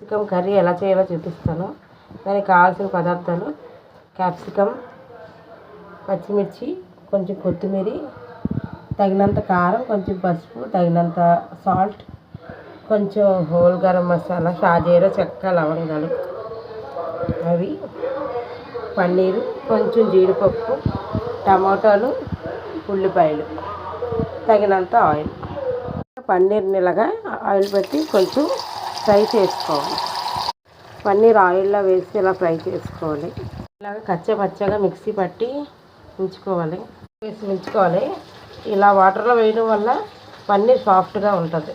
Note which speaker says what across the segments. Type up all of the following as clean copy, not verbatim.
Speaker 1: Capsicum curry ఎలా చేయాలో చూపిస్తాను. దానికి కావాల్సిన పదార్థాలు: క్యాప్సికమ్, పచ్చిమిర్చి, కొంచెం కొత్తిమీర, తగినంత కారం, కొంచెం పసుపు, తగినంత సాల్ట్, కొంచెం హోల్ గరం మసాలా, షాజీరా, చెక్క, లవంగాలు, అవి, పన్నీరు, కొంచెం జీడిపప్పు, టమాటాలు, ఉల్లిపాయలు, తగినంత ఆయిల్. పన్నీర్ని ఇలాగా ఆయిల్ పెట్టి కొంచెం ఫ్రై చేసుకోవాలి. పన్నీర్ ఆయిల్లో వేసి ఇలా ఫ్రై చేసుకోవాలి. ఇలాగ కచ్చపచ్చగా మిక్సీ పట్టి ఉంచుకోవాలి. ఇలా వాటర్లో వేయడం వల్ల పన్నీర్ సాఫ్ట్గా ఉంటుంది.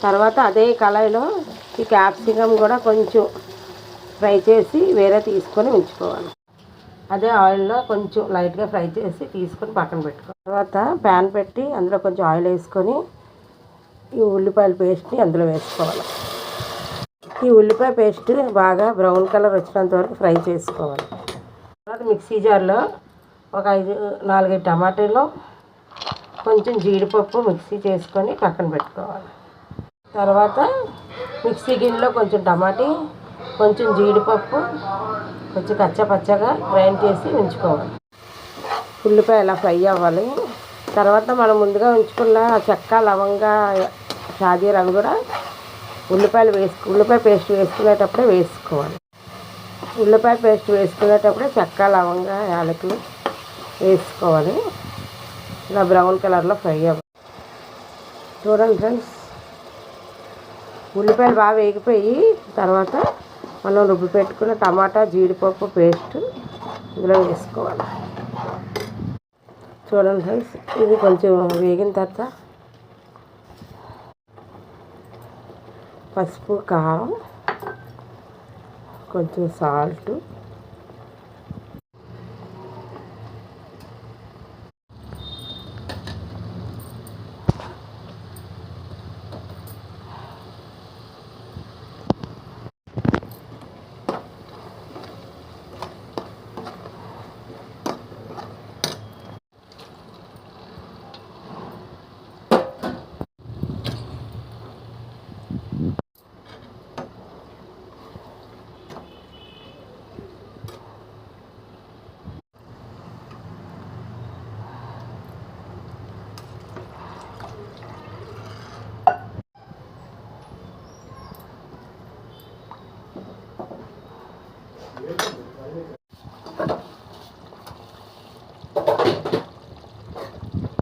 Speaker 1: తర్వాత అదే కళాయిలో ఈ క్యాప్సికమ్ కూడా కొంచెం ఫ్రై చేసి వేరే తీసుకొని ఉంచుకోవాలి. అదే ఆయిల్లో కొంచెం లైట్గా ఫ్రై చేసి తీసుకొని పక్కన పెట్టుకోవాలి. తర్వాత ప్యాన్ పెట్టి అందులో కొంచెం ఆయిల్ వేసుకొని ఈ ఉల్లిపాయల పేస్ట్ని అందులో వేసుకోవాలి. ఈ ఉల్లిపాయ పేస్ట్ బాగా బ్రౌన్ కలర్ వచ్చినంత వరకు ఫ్రై చేసుకోవాలి. తర్వాత మిక్సీ జార్లో ఒక 4-5 టమాటాలు, కొంచెం జీడిపప్పు మిక్సీ చేసుకొని పక్కన పెట్టుకోవాలి. తర్వాత మిక్సీ గిన్నెలో కొంచెం టమాటీ, కొంచెం జీడిపప్పు, కొంచెం కచ్చపచ్చగా గ్రైండ్ చేసి ఉంచుకోవాలి. ఉల్లిపాయ ఇలా ఫ్రై అవ్వాలి. తర్వాత మనం ముందుగా ఉంచుకున్న చెక్క, లవంగా, షాజీరా కూడా ఉల్లిపాయ పేస్ట్ వేసుకునేటప్పుడే వేసుకోవాలి. ఉల్లిపాయ పేస్ట్ వేసుకునేటప్పుడే చెక్క, లవంగా, యాలకులు వేసుకోవాలి. ఇలా బ్రౌన్ కలర్లో ఫ్రై అవ్వాలి. చూడండి ఫ్రెండ్స్, ఉల్లిపాయలు బాగా వేగిపోయి తర్వాత మనం రుబ్బి పెట్టుకున్న టమాటా, జీడిపప్పు పేస్ట్ ఇందులో వేసుకోవాలి. చూడండి ఫ్రెండ్స్, ఇది కొంచెం వేగిన తర్వాత పసుపు, కారం, కొంచెం సాల్ట్,